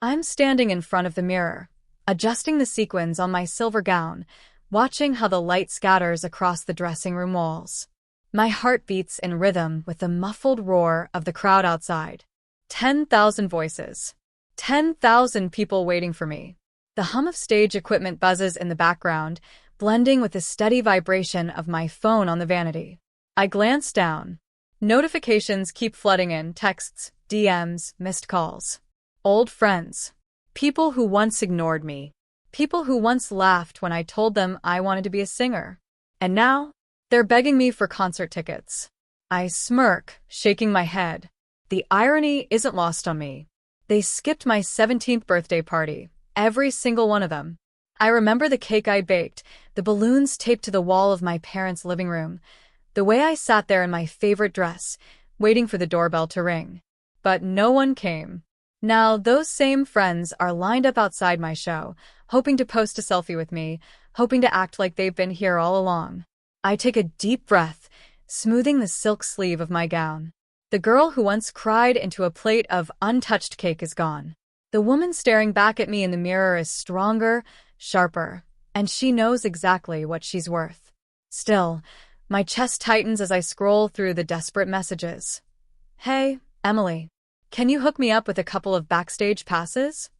I'm standing in front of the mirror, adjusting the sequins on my silver gown, watching how the light scatters across the dressing room walls. My heart beats in rhythm with the muffled roar of the crowd outside. 10,000 voices. 10,000 people waiting for me. The hum of stage equipment buzzes in the background, blending with the steady vibration of my phone on the vanity. I glance down. Notifications keep flooding in: texts, DMs, missed calls. Old friends. People who once ignored me. People who once laughed when I told them I wanted to be a singer. And now, they're begging me for concert tickets. I smirk, shaking my head. The irony isn't lost on me. They skipped my 17th birthday party, every single one of them. I remember the cake I baked, the balloons taped to the wall of my parents' living room, the way I sat there in my favorite dress, waiting for the doorbell to ring. But no one came. Now, those same friends are lined up outside my show, hoping to post a selfie with me, hoping to act like they've been here all along. I take a deep breath, smoothing the silk sleeve of my gown. The girl who once cried into a plate of untouched cake is gone. The woman staring back at me in the mirror is stronger, sharper, and she knows exactly what she's worth. Still, my chest tightens as I scroll through the desperate messages. Hey, Emily. Can you hook me up with a couple of backstage passes?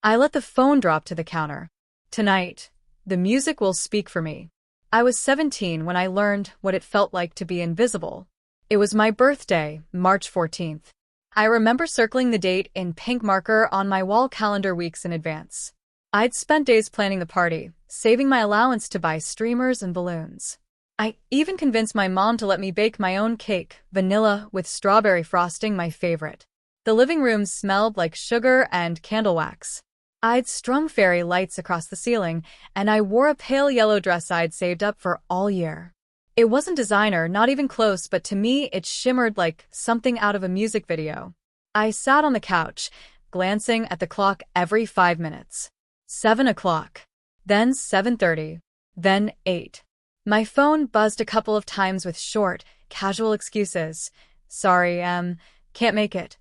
I let the phone drop to the counter. Tonight, the music will speak for me. I was 17 when I learned what it felt like to be invisible. It was my birthday, March 14th. I remember circling the date in pink marker on my wall calendar weeks in advance. I'd spent days planning the party, saving my allowance to buy streamers and balloons. I even convinced my mom to let me bake my own cake, vanilla with strawberry frosting, my favorite. The living room smelled like sugar and candle wax. I'd strung fairy lights across the ceiling, and I wore a pale yellow dress I'd saved up for all year. It wasn't designer, not even close, but to me it shimmered like something out of a music video. I sat on the couch, glancing at the clock every 5 minutes. 7 o'clock. Then 7:30. Then 8. My phone buzzed a couple of times with short, casual excuses. Sorry, can't make it.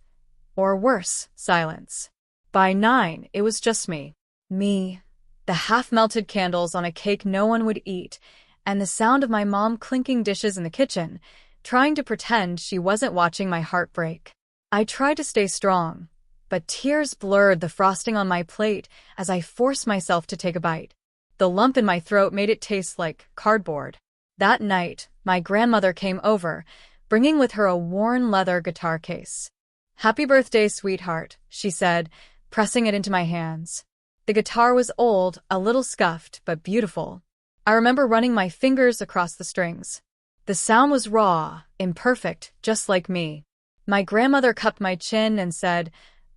Or worse, silence. By 9, it was just me. Me. The half-melted candles on a cake no one would eat, and the sound of my mom clinking dishes in the kitchen, trying to pretend she wasn't watching my heart break. I tried to stay strong, but tears blurred the frosting on my plate as I forced myself to take a bite. The lump in my throat made it taste like cardboard. That night, my grandmother came over, bringing with her a worn leather guitar case. "Happy birthday, sweetheart," she said, pressing it into my hands. The guitar was old, a little scuffed, but beautiful. I remember running my fingers across the strings. The sound was raw, imperfect, just like me. My grandmother cupped my chin and said,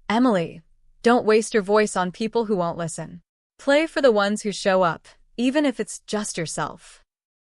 "Emily, don't waste your voice on people who won't listen. Play for the ones who show up, even if it's just yourself."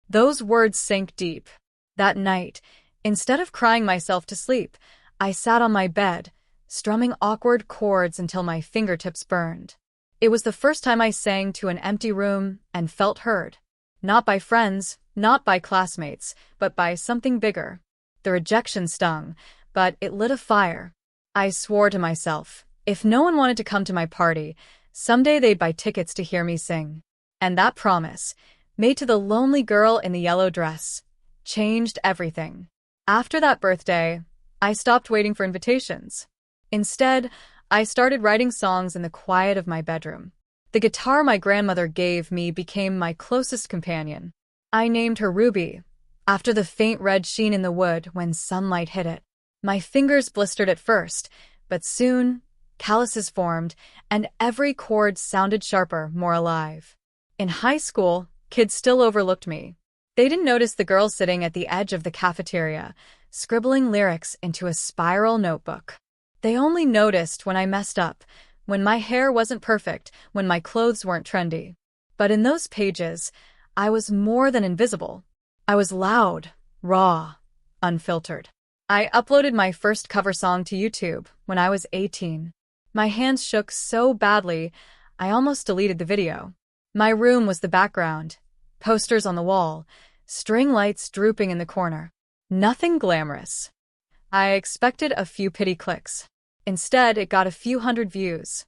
Those words sank deep. That night, instead of crying myself to sleep, I sat on my bed, strumming awkward chords until my fingertips burned. It was the first time I sang to an empty room and felt heard. Not by friends, not by classmates, but by something bigger. The rejection stung, but it lit a fire. I swore to myself, if no one wanted to come to my party, someday they'd buy tickets to hear me sing. And that promise, made to the lonely girl in the yellow dress, changed everything. After that birthday, I stopped waiting for invitations. Instead, I started writing songs in the quiet of my bedroom. The guitar my grandmother gave me became my closest companion. I named her Ruby, after the faint red sheen in the wood when sunlight hit it. My fingers blistered at first, but soon, calluses formed, and every chord sounded sharper, more alive. In high school, kids still overlooked me. They didn't notice the girl sitting at the edge of the cafeteria, scribbling lyrics into a spiral notebook. They only noticed when I messed up, when my hair wasn't perfect, when my clothes weren't trendy. But in those pages, I was more than invisible. I was loud, raw, unfiltered. I uploaded my first cover song to YouTube when I was 18. My hands shook so badly, I almost deleted the video. My room was the background, posters on the wall, string lights drooping in the corner. Nothing glamorous. I expected a few pity clicks. Instead, it got a few hundred views.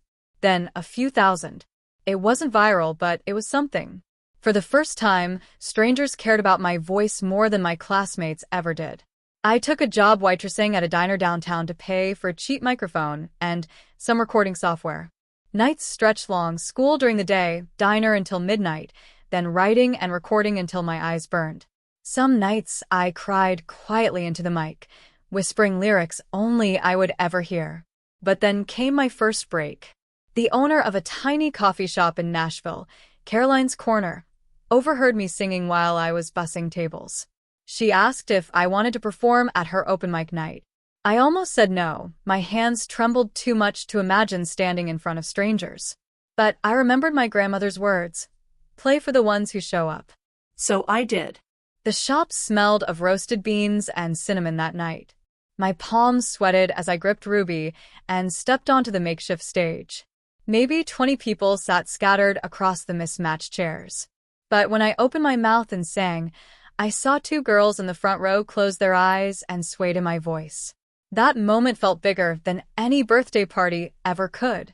then a few thousand. It wasn't viral, but it was something. For the first time, strangers cared about my voice more than my classmates ever did. I took a job waitressing at a diner downtown to pay for a cheap microphone and some recording software. Nights stretched long, school during the day, diner until midnight, then writing and recording until my eyes burned. Some nights I cried quietly into the mic, whispering lyrics only I would ever hear. But then came my first break. The owner of a tiny coffee shop in Nashville, Caroline's Corner, overheard me singing while I was bussing tables. She asked if I wanted to perform at her open mic night. I almost said no. My hands trembled too much to imagine standing in front of strangers. But I remembered my grandmother's words, "Play for the ones who show up." So I did. The shop smelled of roasted beans and cinnamon that night. My palms sweated as I gripped Ruby and stepped onto the makeshift stage. Maybe 20 people sat scattered across the mismatched chairs. But when I opened my mouth and sang, I saw two girls in the front row close their eyes and sway to my voice. That moment felt bigger than any birthday party ever could.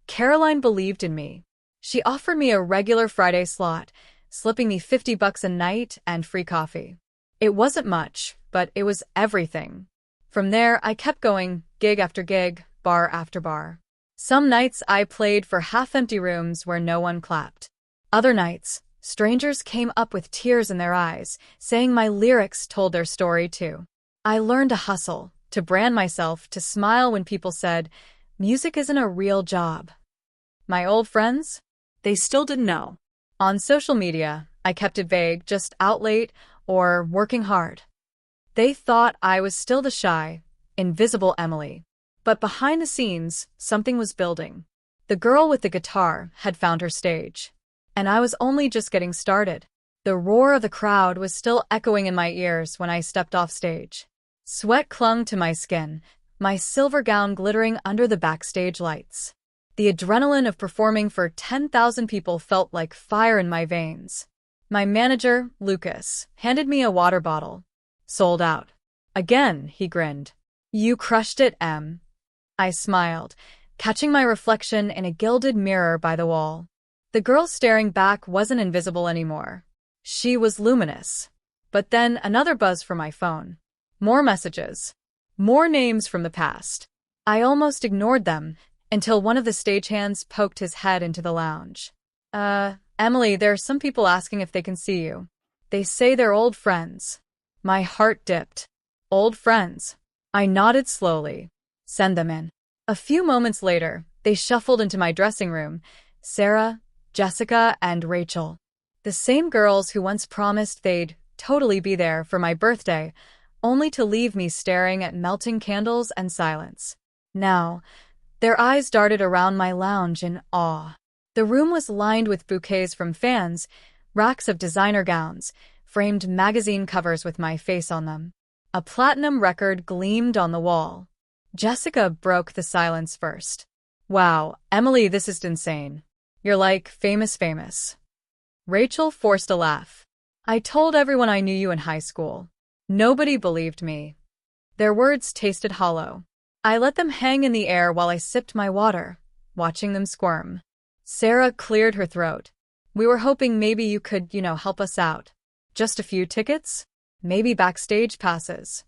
Caroline believed in me. She offered me a regular Friday slot, slipping me $50 a night and free coffee. It wasn't much, but it was everything. From there, I kept going, gig after gig, bar after bar. Some nights I played for half-empty rooms where no one clapped. Other nights, strangers came up with tears in their eyes, saying my lyrics told their story too. I learned to hustle, to brand myself, to smile when people said, "Music isn't a real job." My old friends? They still didn't know. On social media, I kept it vague, just out late or working hard. They thought I was still the shy, invisible Emily. But behind the scenes, something was building. The girl with the guitar had found her stage. And I was only just getting started. The roar of the crowd was still echoing in my ears when I stepped off stage. Sweat clung to my skin, my silver gown glittering under the backstage lights. The adrenaline of performing for 10,000 people felt like fire in my veins. My manager, Lucas, handed me a water bottle. "Sold out." "Again," he grinned. "You crushed it, Em." I smiled, catching my reflection in a gilded mirror by the wall. The girl staring back wasn't invisible anymore. She was luminous. But then another buzz from my phone. More messages. More names from the past. I almost ignored them until one of the stagehands poked his head into the lounge. Emily, there are some people asking if they can see you. They say they're old friends." My heart dipped. Old friends. I nodded slowly. "Send them in." A few moments later, they shuffled into my dressing room. Sarah, Jessica, and Rachel. The same girls who once promised they'd totally be there for my birthday, only to leave me staring at melting candles and silence. Now, their eyes darted around my lounge in awe. The room was lined with bouquets from fans, racks of designer gowns, framed magazine covers with my face on them. A platinum record gleamed on the wall. Jessica broke the silence first. "Wow, Emily, this is insane. You're like famous. Rachel forced a laugh. "I told everyone I knew you in high school. Nobody believed me." Their words tasted hollow. I let them hang in the air while I sipped my water, watching them squirm. Sarah cleared her throat. "We were hoping maybe you could, help us out. Just a few tickets? Maybe backstage passes."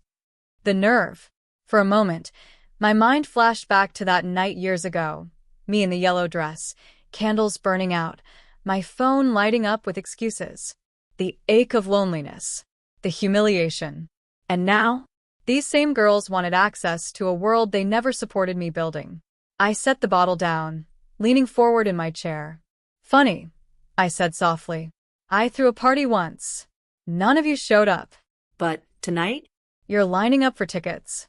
The nerve. For a moment, my mind flashed back to that night years ago. Me in the yellow dress, candles burning out, my phone lighting up with excuses. The ache of loneliness. The humiliation. And now, these same girls wanted access to a world they never supported me building. I set the bottle down, leaning forward in my chair. "Funny," I said softly. "I threw a party once. None of you showed up. But tonight? You're lining up for tickets."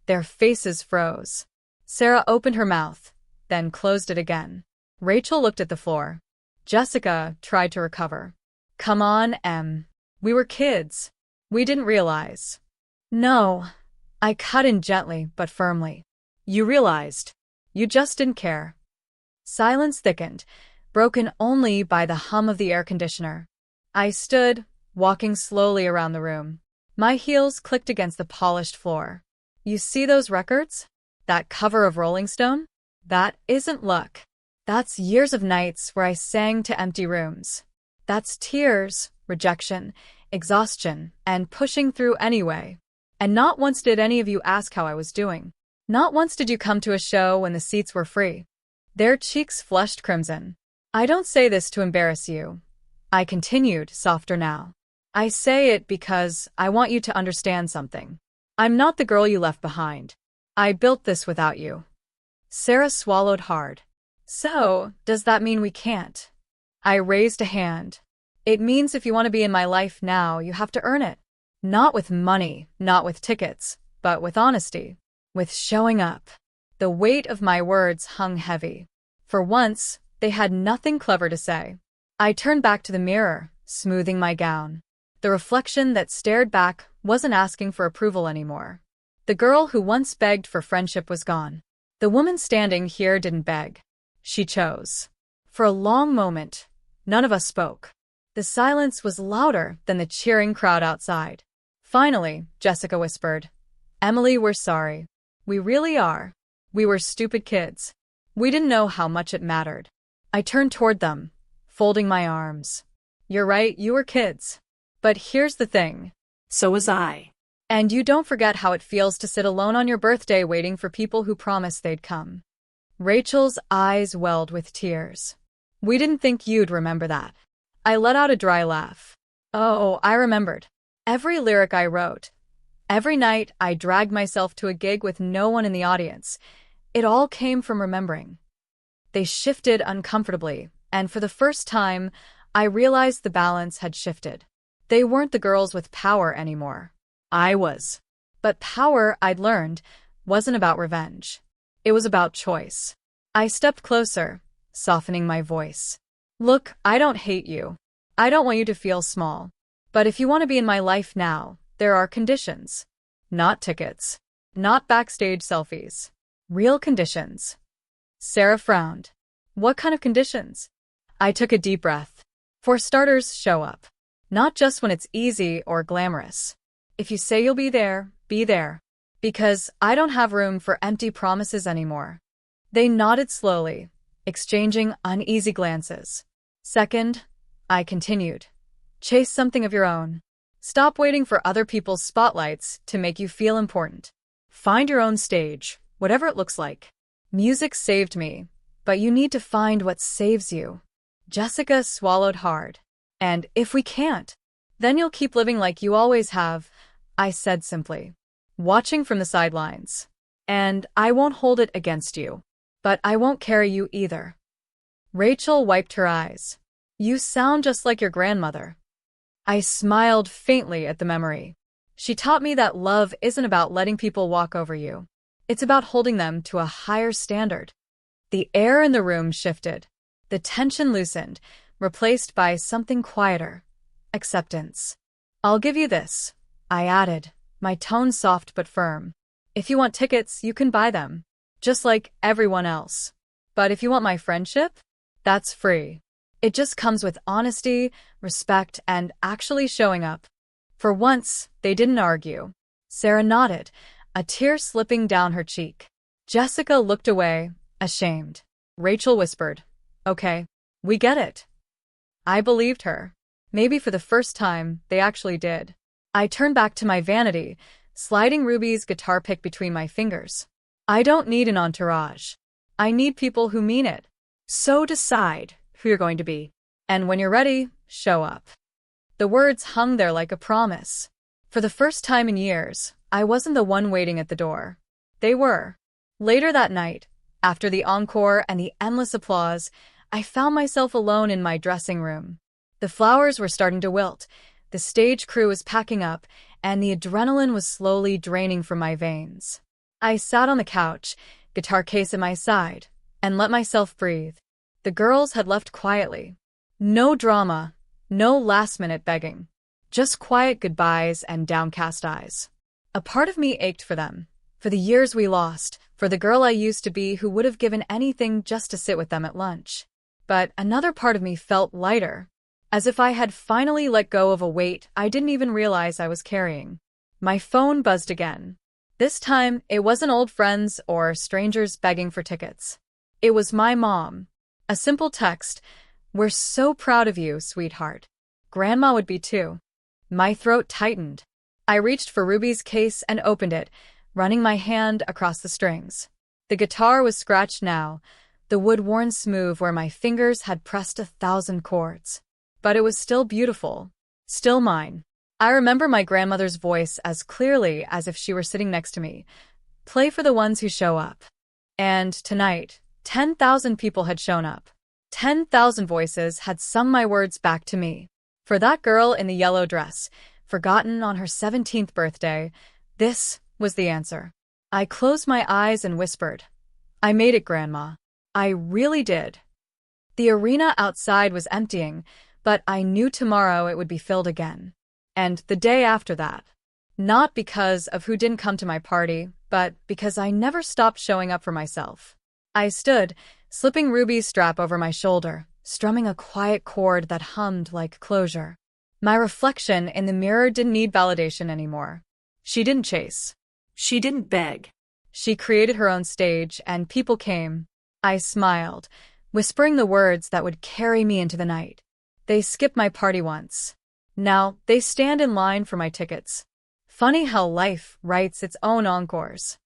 Their faces froze. Sarah opened her mouth, then closed it again. Rachel looked at the floor. Jessica tried to recover. "Come on, Em. We were kids. We didn't realize." "No." I cut in gently but firmly. "You realized. You just didn't care." Silence thickened, broken only by the hum of the air conditioner. I stood, walking slowly around the room. My heels clicked against the polished floor. "You see those records? That cover of Rolling Stone? That isn't luck. That's years of nights where I sang to empty rooms. That's tears, rejection, exhaustion, and pushing through anyway. And not once did any of you ask how I was doing. Not once did you come to a show when the seats were free. Their cheeks flushed crimson. I don't say this to embarrass you. I continued, softer now. I say it because I want you to understand something. I'm not the girl you left behind. I built this without you. Sarah swallowed hard. So, does that mean we can't? I raised a hand. It means if you want to be in my life now, you have to earn it. Not with money, not with tickets, but with honesty. With showing up. The weight of my words hung heavy. For once, they had nothing clever to say. I turned back to the mirror, smoothing my gown. The reflection that stared back wasn't asking for approval anymore. The girl who once begged for friendship was gone. The woman standing here didn't beg. She chose. For a long moment, none of us spoke. The silence was louder than the cheering crowd outside. Finally, Jessica whispered, "Emily, we're sorry. We really are. We were stupid kids. We didn't know how much it mattered." I turned toward them, folding my arms. "You're right, you were kids. But here's the thing. So was I. And you don't forget how it feels to sit alone on your birthday waiting for people who promised they'd come." Rachel's eyes welled with tears. "We didn't think you'd remember that." I let out a dry laugh. Oh, I remembered. Every lyric I wrote. Every night I dragged myself to a gig with no one in the audience. It all came from remembering. They shifted uncomfortably, and for the first time, I realized the balance had shifted. They weren't the girls with power anymore. I was. But power, I'd learned, wasn't about revenge. It was about choice. I stepped closer, softening my voice. "Look, I don't hate you. I don't want you to feel small. But if you want to be in my life now, there are conditions. Not tickets. Not backstage selfies. Real conditions." Sarah frowned. "What kind of conditions?" I took a deep breath. "For starters, show up. Not just when it's easy or glamorous. If you say you'll be there, be there. Because I don't have room for empty promises anymore." They nodded slowly, exchanging uneasy glances. "Second," I continued, "chase something of your own. Stop waiting for other people's spotlights to make you feel important. Find your own stage, whatever it looks like. Music saved me, but you need to find what saves you." Jessica swallowed hard. "And if we can't, then you'll keep living like you always have," I said simply, watching from the sidelines. "And I won't hold it against you. But I won't carry you either." Rachel wiped her eyes. "You sound just like your grandmother." I smiled faintly at the memory. She taught me that love isn't about letting people walk over you. It's about holding them to a higher standard. The air in the room shifted. The tension loosened, replaced by something quieter. Acceptance. "I'll give you this," I added, my tone soft but firm. "If you want tickets, you can buy them. Just like everyone else. But if you want my friendship, that's free. It just comes with honesty, respect, and actually showing up." For once, they didn't argue. Sarah nodded, a tear slipping down her cheek. Jessica looked away, ashamed. Rachel whispered, "Okay, we get it." I believed her. Maybe for the first time, they actually did. I turned back to my vanity, sliding Ruby's guitar pick between my fingers. I don't need an entourage. I need people who mean it. So decide who you're going to be. And when you're ready, show up. The words hung there like a promise. For the first time in years, I wasn't the one waiting at the door. They were. Later that night, after the encore and the endless applause, I found myself alone in my dressing room. The flowers were starting to wilt, the stage crew was packing up, and the adrenaline was slowly draining from my veins. I sat on the couch, guitar case at my side, and let myself breathe. The girls had left quietly. No drama, no last-minute begging. Just quiet goodbyes and downcast eyes. A part of me ached for them, for the years we lost, for the girl I used to be who would have given anything just to sit with them at lunch. But another part of me felt lighter, as if I had finally let go of a weight I didn't even realize I was carrying. My phone buzzed again. This time, it wasn't old friends or strangers begging for tickets. It was my mom. A simple text, "We're so proud of you, sweetheart." Grandma would be too. My throat tightened. I reached for Ruby's case and opened it, running my hand across the strings. The guitar was scratched now, the wood worn smooth where my fingers had pressed 1,000 chords. But it was still beautiful. Still mine. I remember my grandmother's voice as clearly as if she were sitting next to me. "Play for the ones who show up." And tonight, 10,000 people had shown up. 10,000 voices had sung my words back to me. For that girl in the yellow dress, forgotten on her 17th birthday, this was the answer. I closed my eyes and whispered, "I made it, Grandma. I really did." The arena outside was emptying, but I knew tomorrow it would be filled again. And the day after that. Not because of who didn't come to my party, but because I never stopped showing up for myself. I stood, slipping Ruby's strap over my shoulder, strumming a quiet chord that hummed like closure. My reflection in the mirror didn't need validation anymore. She didn't chase. She didn't beg. She created her own stage, and people came. I smiled, whispering the words that would carry me into the night. They skipped my party once. Now they stand in line for my tickets. Funny how life writes its own encores.